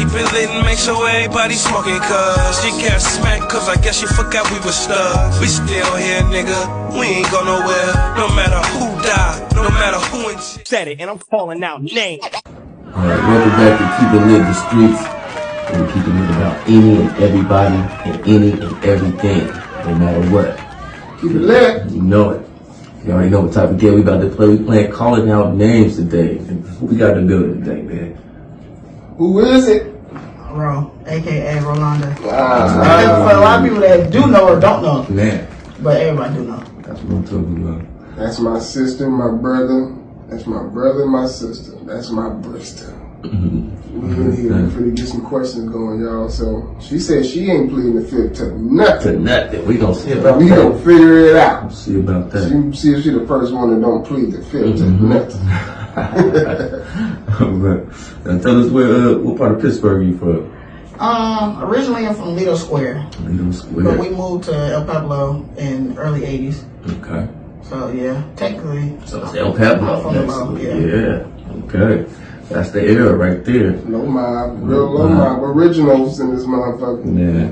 keep it lit and make sure everybody smoking, cuz she got smacked cause I guess she forgot we was stuck. We still here, nigga, we ain't go nowhere. No matter who died, no matter who in said it, and I'm calling out names. Alright, welcome back to Keep It Lit the Streets. And we keep it lit about any and everybody and any and everything, no matter what. Keep it lit. You know it. You already know what type of game we about to play. We playing calling out names today. And who we got in the building today, man? Who is it? Ro, aka Rolanda. For a Wow. lot of people that do know or don't know, Man, but everybody do know. that's what I'm talking about. That's my sister, my brother. That's my brother and my sister. That's my Bristol. We're in here to get some questions going, y'all. So she said she ain't pleading the fifth to To nothing. nothing. We gonna see about We that. gonna figure it out. We'll see about that. See if she the first one that don't plead the fifth to nothing. Alright. Now tell us what part of Pittsburgh you from? Originally I'm from Lido Square, Little but Square. we moved to El Pueblo in early 80s. Okay. So yeah, technically, So it's El Pablo. I'm from the Bronx, Yeah. Okay. That's the era right there. Low mob, real low mob. Originals in this motherfucker. Yeah.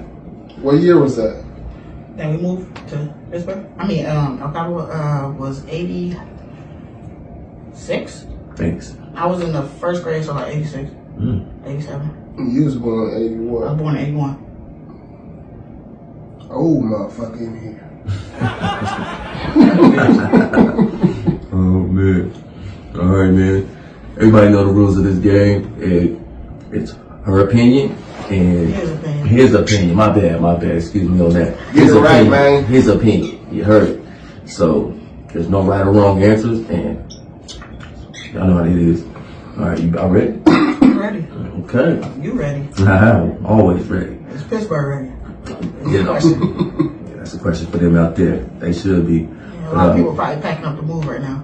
What year was that? then we moved to Pittsburgh. El Pueblo was 86. Thanks. I was in the first grade, so like 86, 87. You was born in I was 81. born in 81. Old motherfucker in here. Oh man. Alright, man. Everybody know the rules of this game. It's her opinion and his opinion. My bad. Excuse me on that. Get it right, opinion. man. His opinion. You heard it. So there's no right or wrong answers, and y'all know how it is. Alright, you about ready? Ready? Okay. You ready? I'm always ready. It's Pittsburgh ready. You know. That's a question for them out there. They should be. A lot of people probably packing up to move right now.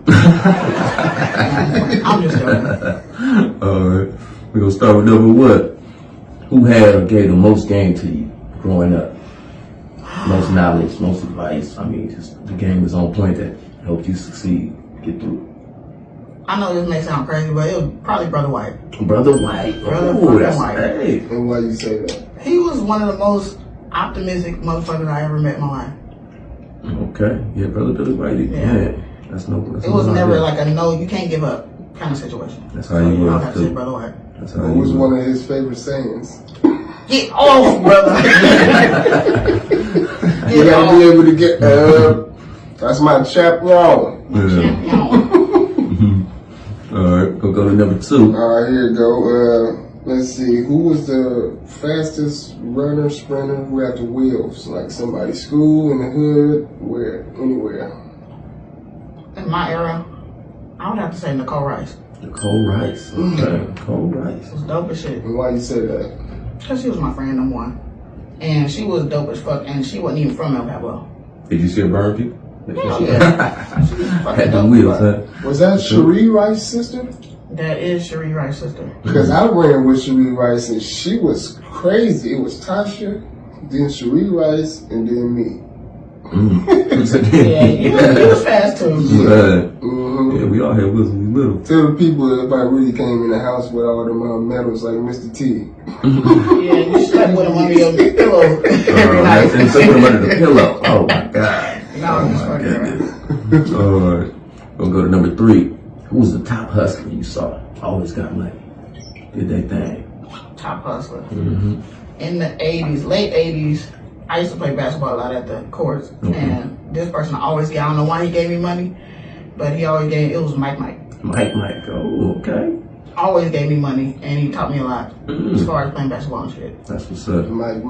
I'm just joking. Alright. We're gonna start with number what? Who had or gave the most game to you growing up? Most knowledge, most advice. I mean, just the game was on point that helped you succeed, get through. I know this may sound crazy, but it was probably Brother White. Brother White. Brother That's White. Hey. And why you say that? He was one of the most optimistic motherfuckers I ever met in my life. Okay. Yeah, Brother Billy White. Yeah. That's no. It was never like a no, you can't give up kind of situation. That's how you I'll was have to say too. Brother White. That's how What you was one of his favorite sayings? Get off, brother. You gotta be able to get, that's my champion. Yeah. Alright, we'll go to number 2. Alright, here you go. Let's see, who was the fastest runner, sprinter who had the wheels? Like somebody school, in the hood, where, anywhere. In my era, I would have to say Nicole Rice. Nicole Rice. Okay. Nicole Rice. It was dope as shit. And why you say that? Because she was my friend, number one. And she was dope as fuck, and she wasn't even from El Pueblo. Did you see her burn people? Hell yeah. She was fucking Had the dope. wheels, huh? Was that Cherie Rice's sister? That is Cherie Rice's sister. Because I ran with Cherie Rice and she was crazy. It was Tasha, then Cherie Rice, and then me. Yeah, you was fast too. Yeah, we all had wheels when we little. Tell the people if I really came in the house with all them medals like Mr. T. Yeah, you slept with him under your pillow every night. And so put them under the pillow. Oh my God. No, I'm just fucking around. Alright. We'll go to number 3. Who was the top hustler you saw? Always got money. Did they thing. Top hustler. In the 80s, late 80s, I used to play basketball out at the courts. And this person always, I don't know why he gave me money, but he always gave, it was Mike. Mike. Oh, okay. Always gave me money, and he taught me a lot as far as playing basketball and shit. That's what's up. Mike,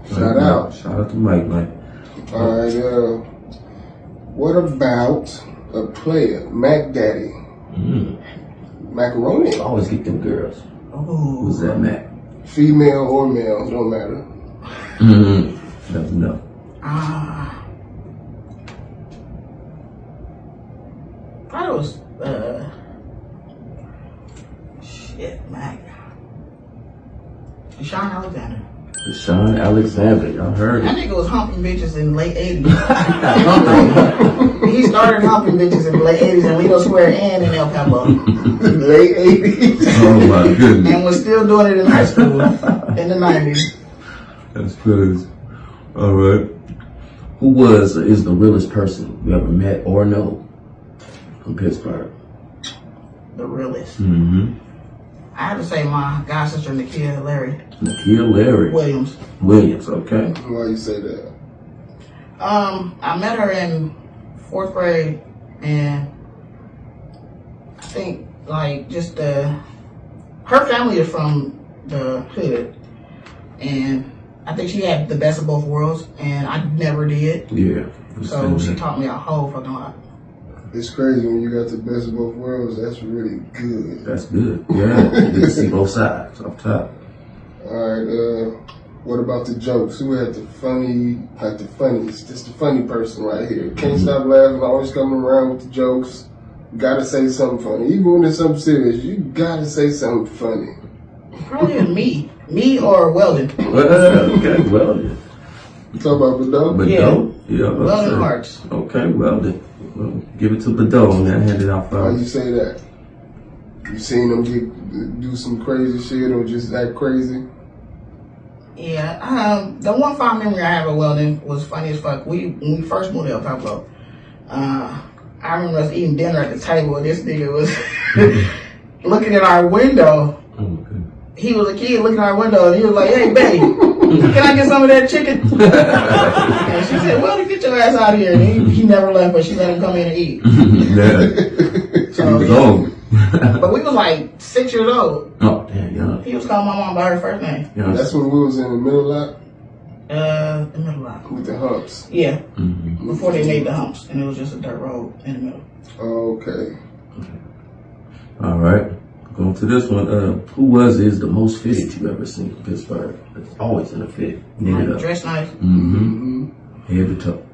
shout out. Shout out to Mike. Alright, what about a player, Mac Daddy? Macaroni? Always get them girls. Ooh. Who's that, Mac? Female or male, don't matter. No. Thought it was, shit, Mac. Sean Alexander. Deshaun Alexander, y'all heard That it. nigga was humping bitches in the late 80s. He started humping bitches in the late 80s in Lido Square and in El Paso. Late 80s. Oh my goodness. And was still doing it in high school in the 90s. That's crazy. All right. Who was or is the realest person you ever met or know from Pittsburgh? The realest. Mm-hmm. I have to say my god sister Nakia Larry Nakia Larry Williams. Okay. Why you say that? I met her in 4th grade, and I think like just her family is from the hood, and I think she had the best of both worlds, and I never did. Yeah. So she taught me a whole fucking lot. It's crazy when you got the best of both worlds. That's really good. That's good. Yeah. You get to see both sides off top. All right. What about the jokes? Who had the funniest? Just the funny person right here. Can't stop laughing. Always coming around with the jokes. Gotta say something funny. Even when it's something serious, you gotta say something funny. Probably me or Weldon. Okay, Weldon. You talk about Bedell? Bedell? Yeah. Weldon Hearts. Okay, Weldon. Well, give it to Bedell and then hand it out Why you first. say that? You seen them do some crazy shit or just act crazy? Yeah, the one fond memory I have of Weldon was funny as fuck. When we first moved to El Paso, I remember us eating dinner at the table, and this nigga was looking at our window. Okay. He was a kid looking at our window, and he was like, "Hey, baby, can I get some of that chicken?" And she said, "Well, get your ass out of here." And he never left, but she let him come in and eat. Yeah. So, He was hungry. but we was like 6 years old. Oh, damn, yeah. He was calling my mom by her first name. Yeah. That's when we was in the middle lot The middle line. with the humps. Yeah, Mm-hmm. before they made the humps, and it was just a dirt road in the middle. Okay. All right. Going to this one. Who is the most fitted you ever seen in Pittsburgh? It's always in a fit. Knit it up. Dress nice. Mm-hmm. Head to toe.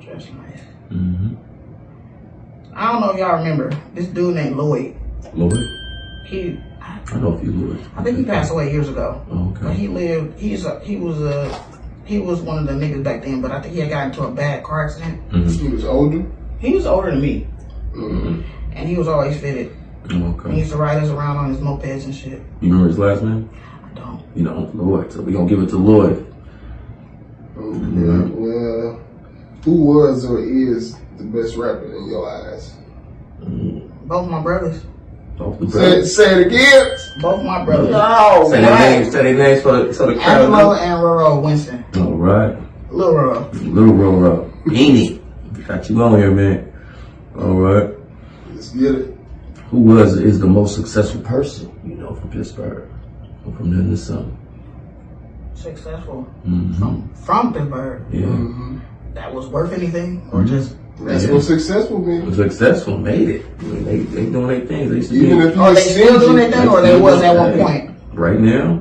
Dress nice. Mm-hmm. I don't know if y'all remember this dude named Lloyd. Lloyd? He, I know a few Lloyd. I think he passed away years ago. Oh, But okay. he lived. He was one of the niggas back then. But I think he had got into a bad car accident. Mm-hmm. He was older. He was older than me, Mm-hmm. and he was always fitted. He Okay. used to ride us around on his mopeds and shit. You remember his last name? I don't. You know, Lloyd. So we're going to give it to Lloyd. Okay. Well, who was or is the best rapper in your eyes? Both my brothers. Off the Say it again. Both my brothers. No. Say their names. Say their names for the crowd. Angelo know. and Roro Winston. All right. Lil Roro. Little Roro. Beanie. Got you on here, man. All right. Let's get it. Who is the most successful person you know from Pittsburgh? Or from nothing to something? Successful. Mm-hmm. From Pittsburgh. Yeah. Mm-hmm. That was worth anything, or just. That's Yeah. what successful means. Successful, made it. I mean, they doing their things. They used to Even be if you Are they still doing stingy, their thing, or they was at one point? right now.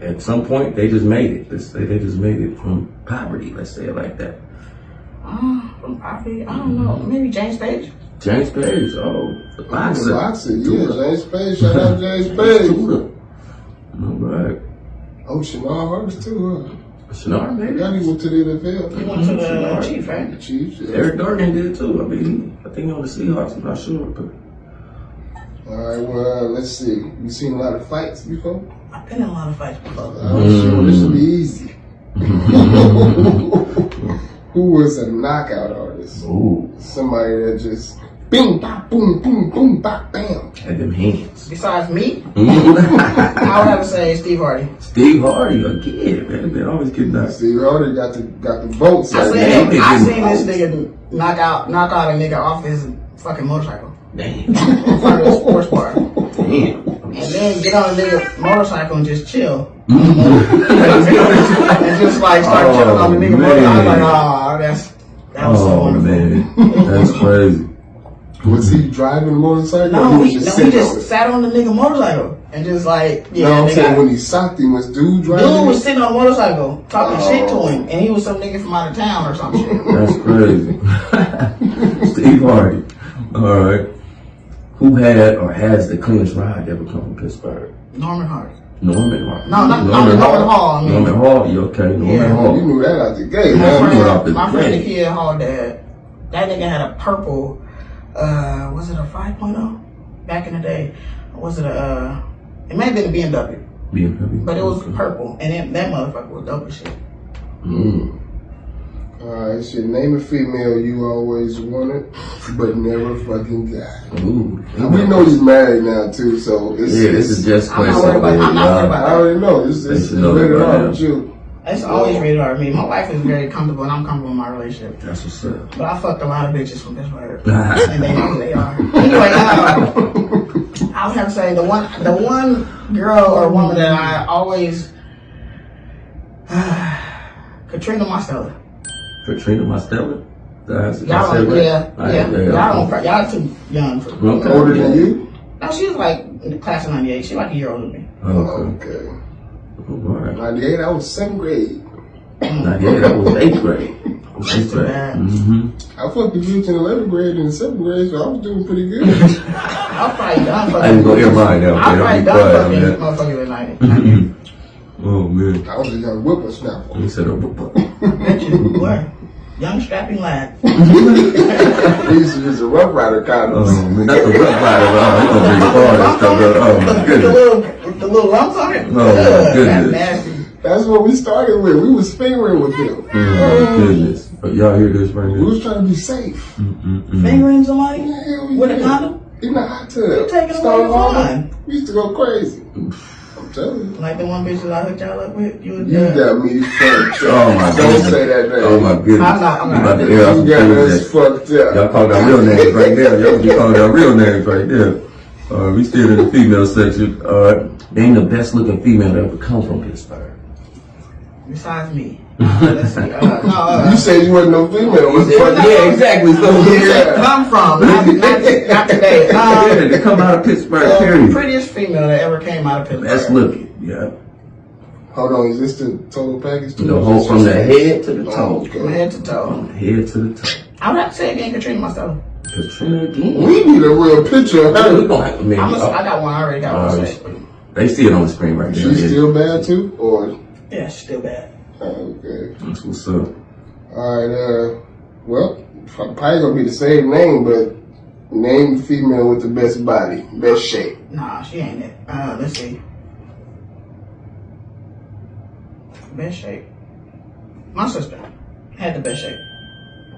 At some point, they just made it. They just made it from poverty. Let's say it like that. From poverty? I don't know. Maybe James Page. James Page, the boxer. Boxer, yeah. James Page. Shout out James Page. All right. Oh, Shamar Harris too, huh? Shinar, maybe. Yeah, he went to the He NFL. went to the Sure. Chiefs, right? The Chiefs. Yeah. Eric Durgan did too. I mean, I think he on the Seahawks. I'm not sure, but All right, well, let's see. You seen a lot of fights before? I've been in a lot of fights before. I'm sure this will be easy. Who was a knockout artist? ooh, Somebody that just bing, bop, boom, boom, boom, bop, bam. had them hands. Besides me, I would have to say Steve Hardy. Steve Hardy again, man. They always get knocked. Steve Hardy got the votes. I out seen, there. I seen this nigga knock out a nigga off his fucking motorcycle Damn. in front of a sports bar. Damn. And then get on a nigga motorcycle and just chill. and just like start chilling on the nigga motorcycle. I was like, that was so Oh wonderful. man, that's crazy. Was he driving a motorcycle? No, or he sitting on just it? sat on the nigga motorcycle and just like, yeah, No, I'm saying nigga. when he socked him, was dude driving? Dude was it? sitting on a motorcycle talking Oh. shit to him, and he was some nigga from out of town or some shit. That's crazy. Steve Hardy. All right. Who Who had or has the cleanest ride ever come from Pittsburg? Norman Hart. Norman Hart. No, not Norman Hall. I mean, Norman Hall, you okay? Norman Yeah. Hall. You knew that out the gate, You man. knew it out the my friend the gate. kid Hall dad. That nigga had a purple. Was it a 5.0 back in the day? Or was it a? It may have been a BMW, BMW. but it was purple, and that motherfucker was dope as shit. Alright, shit. Name a female you always wanted, but never fucking got. Ooh. And we know he's married now too, so it's Yeah, this is just I'm not question. worried about- I'm not worried about I already know. It's They should know rated that by R now. with you. It's always rated R. Me, my wife is very comfortable, and I'm comfortable in my relationship. That's what's up. But I fucked a lot of bitches from Pittsburgh, and they know who they are. Anyway, I would have to say the one girl or woman that I always Katrina Marcella. Katrina Marcella? That's Y'all said don't, right? y'all too young for Okay. Older than you? No, she was like in the class of 98. She like a year older than me. Okay. Okay. All right. 98, I was 7th grade. 98, that was 8th grade. That's too bad. Mm-hmm. I fucked the bitch in 11th grade and 7th grade, so I was doing pretty good. I'm probably done fucking. I ain't gonna hear mine now, I'm man. probably I'll done be fucking quiet, motherfucker at 90. Oh, man. I was a young whippersnapper. He said, Bet you were. Young strapping lad. He used to be a rough rider kind of. oh, man, that's a rough rider. Oh, he gonna bring the car and stuff. Oh, my goodness. The little lumps on it. Oh, my Ugh, goodness. That's nasty. That's what we started with. We was fingering with them. Oh, my goodness. But y'all hear this right We here? was trying to be safe. Fingering somebody Hell yeah. with a condom? In the hot tub. You taking away Stone your Harbor. fun. We used to go crazy. I'm telling you. Like the one bitch that I hooked y'all up with. You was You got me fucked up. Oh, my Don't goodness. say that name. Oh, my goodness. I'm not- You about to air out You some got things us that- fucked up. Y'all called out real names right there. Y'all be calling out real names right there. We still in the female section. Name the best looking female that ever come from Pittsburgh. besides me. Let's see. You said you wasn't no female. Was it? Yeah, exactly. So Yeah. Come from, not today. yeah, they come out of Pittsburgh, period. Prettiest female that ever came out of Pittsburgh. Best looking, yeah. Hold on, is this the total package? too? The whole from the head to the toe. Okay. From head to toe. From the head to the toe. I would have to say again, Katrina myself. Katrina again. We need a real picture of We her. gonna have to make I got one. I already got one. set. They see it on the screen right there. She's still bad too, or Yeah, she's still bad. okay. That's what's up. All right. Well, probably gonna be the same name, but name the female with the best body, best shape. Nah, she ain't it. Let's see. Best shape. My sister had the best shape.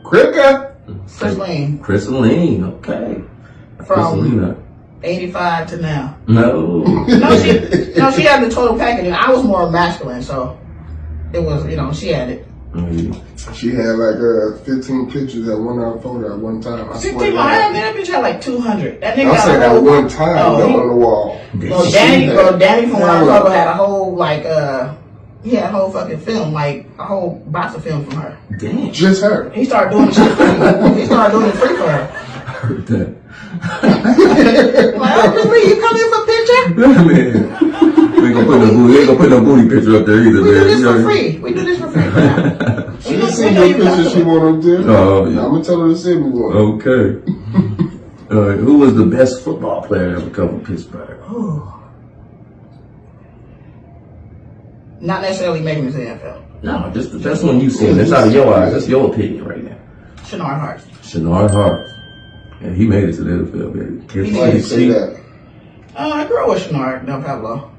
Cricket. Cicely, Chrysaline, okay. from Chrysalina. 85 to now. No. No, she had the total package, and I was more masculine, so it was, she had it. She had like 15 pictures at one photo at one time. I See, swear to that God. bitch had like 200. That nigga I'm got saying a at whole, one time though, on the wall. Danny from One Photo had a whole he had a whole fucking film, like a whole box of film from her. Damn. Just her. He started doing the shit free. He started doing it free for her. I heard that. Like, oh, Chris, you come here for a picture? Man. We ain't gonna put no booty picture up there either, We do man. this for free. We do this for free. She just seen the picture she wanted to do. Oh, yeah. I'm gonna tell her to send me one. Okay. Who was the best football player that ever come from Pittsburgh? Ooh. Not necessarily making it to the NFL. No, just the best one you've seen. That's out of your eyes. That's your opinion right now. Shenard Hart. Shenard Hart. Yeah, he made it to the NFL, baby. Kansas Why you City say Chiefs. that? I grew up with Shenard Del Pablo.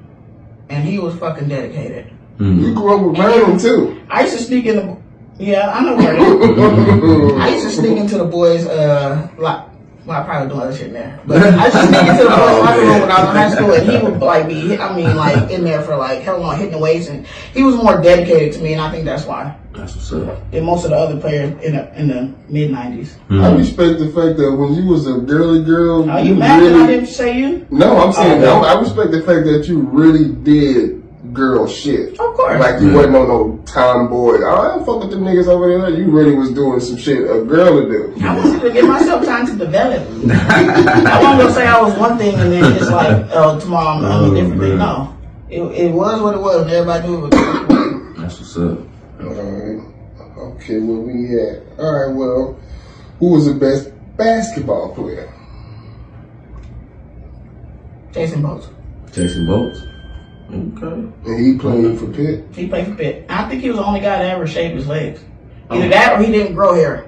And he was fucking dedicated. You grew up with Vernon too. I used to sneak in the... Yeah, I know Vernon. I used to sneak into the boys' well, I probably doing other shit in there. But I used to sneak into the boys' locker room when I was in high school, and he would be, in there for hell long, hitting the weights, and he was more dedicated to me, and I think that's why. That's what's up. Than most of the other players in the mid '90s. I respect the fact that when you was a girly girl, Are you mad that I didn't say you? No, I'm saying Oh, no. I respect the fact that you really did girl shit. Of course. Like you wasn't on no tomboy. Oh, I don't fuck with them niggas over there. You really was doing some shit a girl would do. I wanted to give myself time to develop. I wasn't gonna say I was one thing and then just tomorrow I'm a different thing. No, it was what it was, and everybody knew it was. That's what's up. Alright. Okay, where we at? Alright, well, who was the best basketball player? Jason Bolt. Jason Bolts. Okay. And he played for Pitt. He played for Pitt. I think he was the only guy that ever shaved his legs. Either that or he didn't grow hair.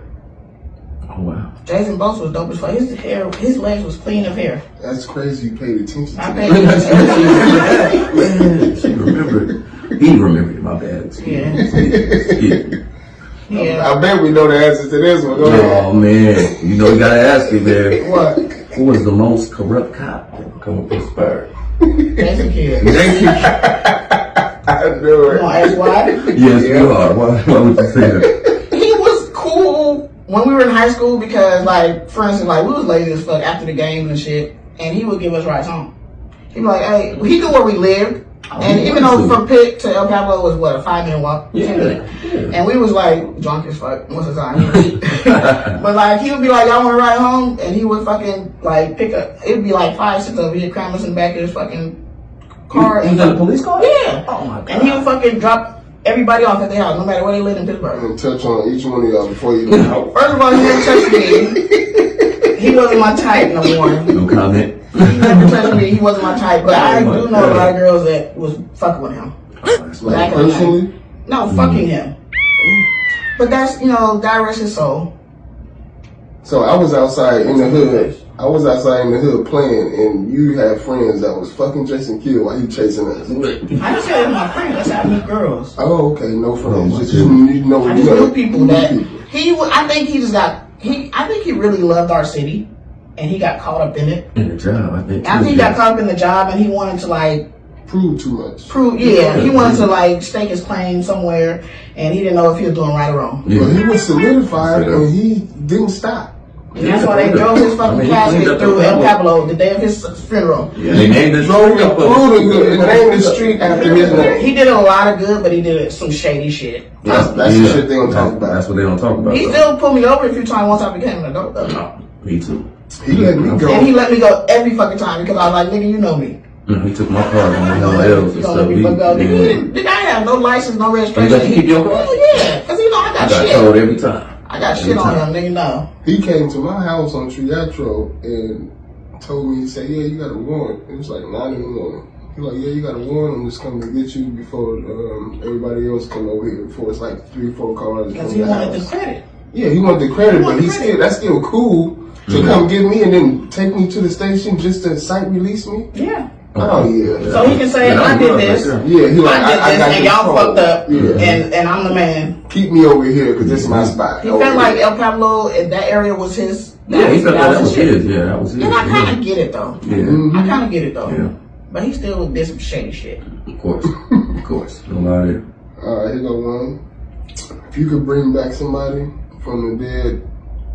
Oh wow. Jason Bolt was dope as fuck. His legs was clean of hair. That's crazy. You paid attention to I that. paid attention. She remembered. He remembered. My bad. Yeah. Yeah. I bet we know the answer to this one. Go ahead. Oh man, you know you gotta ask me, man. What? Who was the most corrupt cop that come to Pittsburgh? Jason Kidd. I knew it. You want to ask why? Yes, you are. Why would you say that? He was cool when we were in high school because, like, for instance, like, we was lazy as fuck after the games and shit, and he would give us rides home. He'd be like, hey, he knew where we lived. And even though from Pitt to El Pablo was, what, a 5-minute walk? Yeah. 10 minutes. And we was, like, drunk as fuck most of the time. But, like, he would be like, y'all want to ride home? And he would fucking, like, pick up, it would be like 5, 6 of them. He'd cram us in the back of his fucking car. He was in a police car? Yeah. Oh my god. And he would fucking drop everybody off at their house, no matter where they lived in Pittsburgh. And touch on each one of y'all before you leave out. First of all, he never touched me. He wasn't my type no more. No comment. He never touched me. He wasn't my type. But I do know a lot of girls that was fucking with him. Like personally? No, fucking him. But that's, God rest his soul. So I was outside in the hood. I was outside in the hood playing, and you had friends that was fucking Jason Kidd while he chasing us. I just said it was my friend. That's how I meet girls. Oh, okay, no friends. Oh, Just you know. I just knew people that I think he just got. I think he really loved our city, and he got caught up in it. In the job, I think. I think he got caught up in the job, and he wanted to prove too much. He wanted to stake his claim somewhere, and he didn't know if he was doing right or wrong. Yeah. But he was solidified, and he didn't stop. And that's why they drove his fucking casket through El Pablo the day of his funeral. Yeah, they named the Drove the and named the street after his name. He did a lot of good, but he did some shady shit. That's the shit they don't talk about. That's what they don't talk about. He still pulled me over a few times once I became an adult, though. No, me too. He let me go. And he let me go every fucking time because I was like, nigga, you know me. He took my car and no else and You stuff. gonna let me fuck go. Nigga, I have no license, no registration. He let you keep your car? Oh, yeah, because I I got got shit. told every time. I got shit on him, nigga, no. He came to my house on Triatro and told me, he said, yeah, you got a warrant. It was like 9 in the morning. He like, yeah, you got a warrant. I'm just coming to get you before everybody else come over here. Before it's like 3 or 4 cars. Because from he the wanted house. the credit. Yeah, he wanted the credit, but that's still cool to come get me and then take me to the station just to sight release me. Yeah. Oh yeah. So he can say, I did this. Yeah, he like, I did this, got and y'all control. fucked up, Yeah. and I'm the man. Keep me over here because this is my spot. He felt like El Pablo, that area was his. Yeah, he felt that was shit. his. Yeah, that was his. And I kind of get it, though. Yeah. I kind of get it, though. Yeah. But he still did some shady shit. Of course. Of course. No matter. Alright, here go one. If you could bring back somebody from the dead,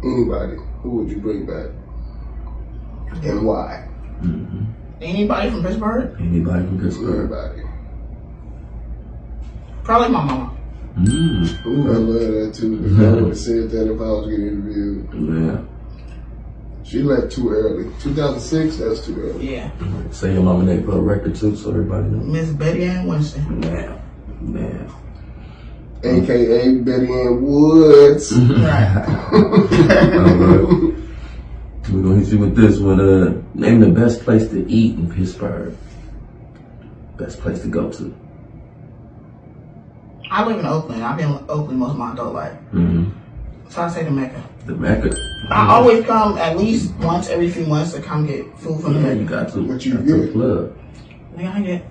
anybody, who would you bring back? And why? Anybody from Pittsburgh? Anybody from Pittsburgh? Everybody. Probably my mama. Ooh, I love that too. I would have said that if I was getting interviewed. Yeah. She left too early. 2006, that's too early. Yeah. Say your mama name for a record too, so everybody knows. Miss Betty Ann Winston. Man. AKA Betty Ann Woods. Right. Alright. We're gonna hit you with this one. Name the best place to eat in Pittsburgh. Best place to go to. I live in Oakland. I've been in Oakland most of my adult life. So I say the Mecca. The Mecca. I always come at least once every few months to come get food from the Yeah, Mecca. you got to. What you got to get? Club. Nigga,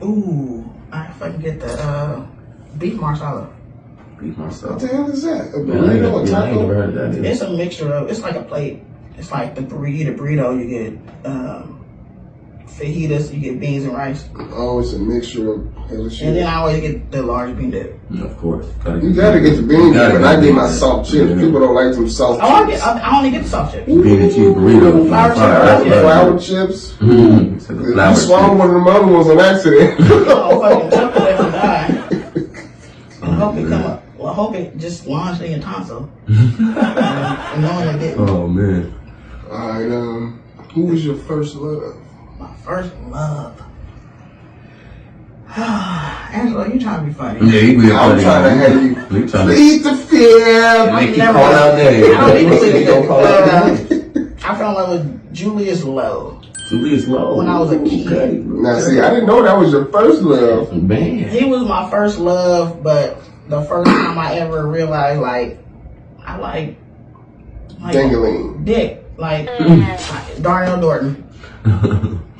I fucking get the beef marsala. Beef What myself. the hell is that? A Man, I burrito, a ain't never taco? heard of that. Either. It's a mixture of, it's like a plate. It's like the burrito, you get fajitas, you get beans and rice. Oh, it's a mixture of hella shit. And then I always get the large bean dip. Of course. You gotta get the beans, but I get my salt chips. Yeah. People don't like them salt Oh, chips. I only get the soft chips. Bean and cheese burrito. Flour chips. Flour chips. It's a If flour you swallow chip. one of them other ones on accident. Oh, fucking chocolate if I die. I hope it come up. Well, I hope it just launched in your tonsil. And knowing it didn't. Oh man. Alright, who was your first love? My first love. Angela, you trying to be funny. Yeah, he real I'm funny. trying to have you He trying to plead the fifth. make you never- call out names. I don't even He think gonna call out names. I fell in love with Julius Lowe. Two years low. When I was a kid. Okay. Now, see, I didn't know that was your first love. Man. He was my first love, but the first time I ever realized, like, I like Dingling. dick. Like, Darnell Dorton.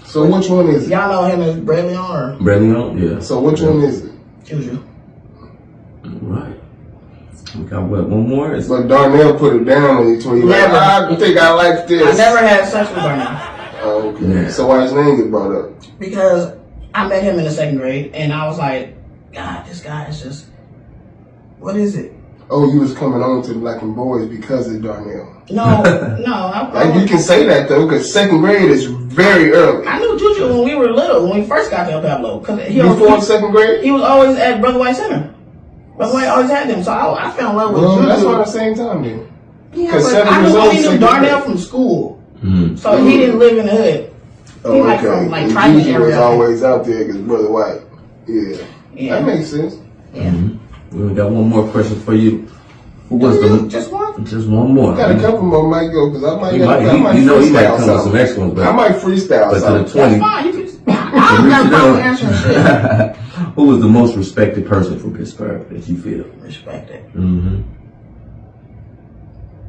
So which one is it? Y'all know him as Bradley or Bradley on? Yeah. So which one is it? Juju? Right. We got what? One more? It's But Darnell put it down when he told you, like, Never. I think I like this. I never had sex with Darnell. Oh, okay. Yeah. So why his name get brought up? Because I met him in the second grade, and I was like, God, this guy is just, what is it? Oh, you was coming on to Black and Boys because of Darnell. No. Like, you can say that, though, because second grade is very early. I knew Juju when we were little, when we first got to El Pablo. Before second grade? He was always at Brother White Center. Brother White always had them, so I fell in love with Well, Juju. that's around the same time, then. Yeah, 'Cause but 7 I years knew old, only knew second Darnell grade. from school, Mm. so he didn't live in the hood. He like from like And tribal Juju was area. always out there because Brother White. Yeah. Yeah. That makes sense. Yeah. We got one more question for you. Who was the? Just one? Just one more. Got a couple more, might go, because I might You might, you know, you might come with some something. next ones, but I might freestyle but to the something. 20. That's fine. You can. I don't got a problem answering shit. Who was the most respected person from Pittsburgh that you feel? Respect it. Mm-hmm.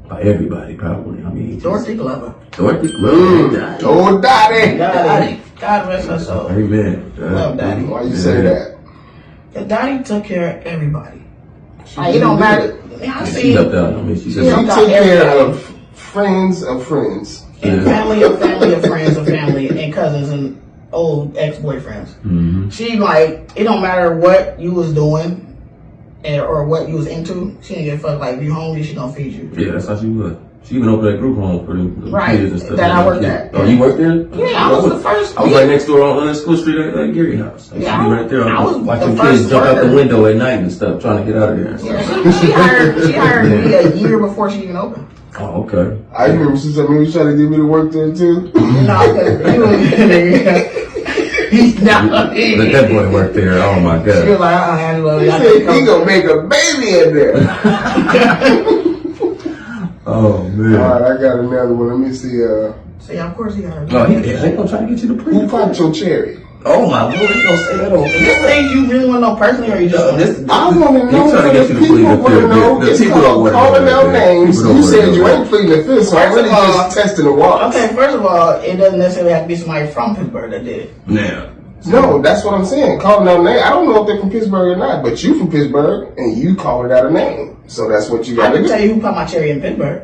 By everybody, probably. I mean, Dorothy Glover. Dorothy Glover. Oh, Daddy! Daddy. God rest her soul. Amen. Love Daddy. Why you say that? Cause Daddy took care of everybody. Like, it don't matter. I She see left out. I mean, she She just. Yeah. took care of friends of friends. and family of family of friends of family and cousins and old ex-boyfriends. Mm-hmm. She like, it don't matter what you was doing or what you was into. She didn't give a fuck. Like, if you hungry, she gonna feed you. Yeah, that's how she was. She even opened that group home for the Right, kids and stuff. that I worked at. Oh, you worked there? Yeah, I was the first. I was right next door on School Street at Gary House. I used to be right there. I was watching the kids first jump out the worker. window at night and stuff, trying to get out of there. And stuff. Yeah, she hired me a year before she even opened. Oh, okay. I remember she said, "Man, you trying to get me to work there too?" No, because he was he's not. Let that boy work there. Oh my She was God. like, Angelo, He I said, can't "He come." gonna make a baby in there." Oh man. All right, I got another one. Let me see. See, of course he got her. Oh, they gonna try to get you to Who plead. popped your cherry? Oh my Lord, he gonna say that on. Is this thing you really want to know personally, or you just? This, I want to know He's trying to what get the you to plead people the want to fifth. know. The It's people don't called want to calling know out that. names. People don't You wanna said know you that. ain't pleading the fifth, so I'm First really of all- just testing the waters. Okay, first of all, it doesn't necessarily have to be somebody from Pittsburgh that did it. Now. No, that's what I'm saying. Calling out names. I don't know if they're from Pittsburgh or not, but you from Pittsburgh and you called out a name, so that's what you I got to can do. tell you who popped my cherry in Pittsburgh.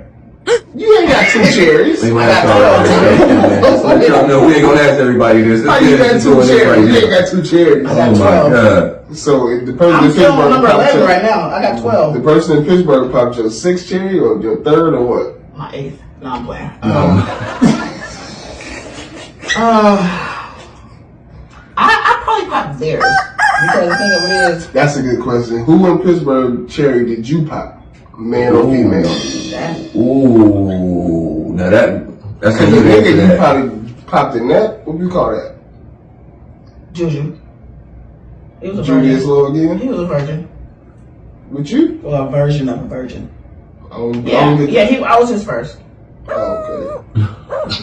You ain't got two cherries. We How ain't gonna ask everybody this. you got two cherries? You ain't got two cherries. I got Oh my 12. God. So if the person I'm in still on Pittsburgh number popped 11 your, right now. I got the 12. person in Pittsburgh popped your sixth cherry or your third or what? My 8th. No, I'm playing. I probably popped theirs. Because the thing of it is, That's a good question. Who in Pittsburgh cherry did you pop? Man or female? that, Ooh, now that's a Because the good answer. nigga you That. probably popped in that. What do you call that? Juju. He was a Julius virgin. Lowe again? He was a virgin. With you? Well, a version of a virgin. Yeah. I was his first. Oh, okay.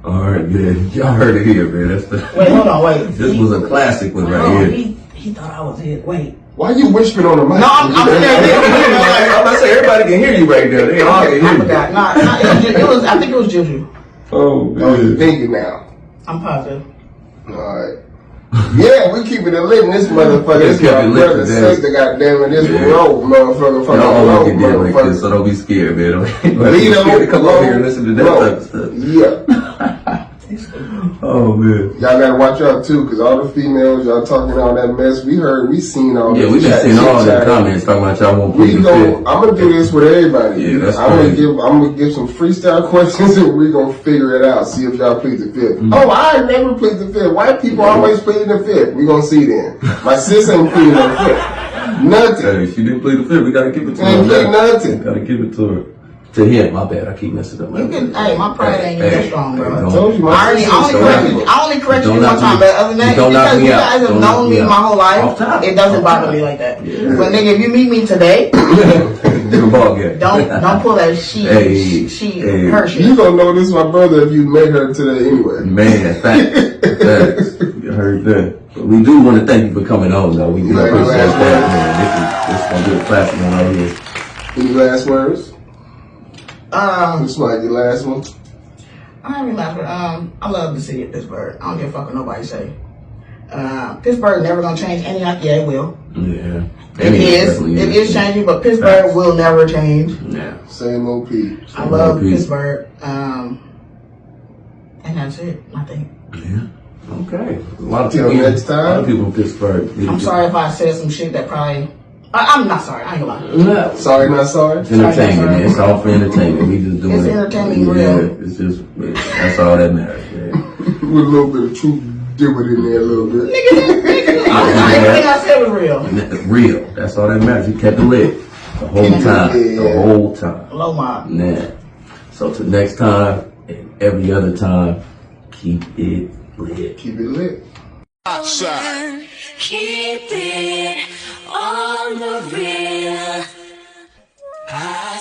All right, man. Y'all heard it here, man. That's the. Wait, hold on, wait. This was a classic one right Oh, here. he thought I was his. Wait. Why you whispering on the mic? No, I'm I'm about to say everybody can hear you right there. They all can hear I you. forgot. It was. I think it was Juju. Oh Oh, you man. thinking now. I'm positive. Alright. Yeah, we keeping it lit in this motherfucker. Just This kept my it lit brother today. sister, goddamn it. This Yeah. road, motherfucker. From Y'all the always road, get dead like this, motherfucker. so don't be scared, man. Don't be Lead scared to on, come over here and listen to that road. type of stuff. Yeah. Oh man. Y'all gotta watch out too, cause all the females, y'all talking all that mess. We seen all Yeah, this we've been chat, seeing all the chit-chat. comments talking about y'all won't We plead the go. fifth. I'm gonna do this with everybody. Yeah, that's I'm crazy. gonna give some freestyle questions and we gonna figure it out. See if y'all plead the fifth. Mm-hmm. Oh, I never plead the fifth. White people always plead the fifth. We gonna see then. My sis ain't pleading the fifth. Nothing. Hey, she didn't plead the fifth. We gotta give it to Ain't her. plead nothing. Gotta give it to her. To him, my bad. I keep messing up. You can. Hey, my pride ain't even that strong, bro. don't- I told you, my I only sister corrected is you. I only corrected you Don't one knock time, me- but other than that, don't knock because me you out. guys have Don't knock known me me out. my whole life, Off top. it doesn't Off bother top. me like that. Yeah. But nigga, if you meet me today, Different ball game. Don't pull that her shit. You gonna know this is my brother if you met her today anyway. Man, facts. You heard that. But we do want to thank you for coming on, though. We do appreciate that, man. This is gonna be a classic one out here. Any last words? This might be the last one. I don't have any last word. I love the city of Pittsburgh. I don't give a fuck what nobody say. Pittsburgh never gonna change any. Yeah, it will. Yeah. It is changing, but Pittsburgh will never change. Yeah. Same OP. I love Pittsburgh. And that's it, I think. Yeah. Okay. A lot of Till people. next time. A lot of people in Pittsburgh. I'm sorry if I said some shit that probably. I'm not sorry. I ain't gonna lie. No. Sorry, not sorry. It's entertainment, man. It's all for entertainment. We just doing It's it. entertainment, Yeah, real. it's just, that's all that matters, man. With a little bit of truth, did it in there a little bit. Everything I said was real. Real. That's all that matters. He kept it lit the whole time. The whole time. Low mob. Nah. So till next time and every other time, keep it lit. Keep it lit. Keep it on the real. I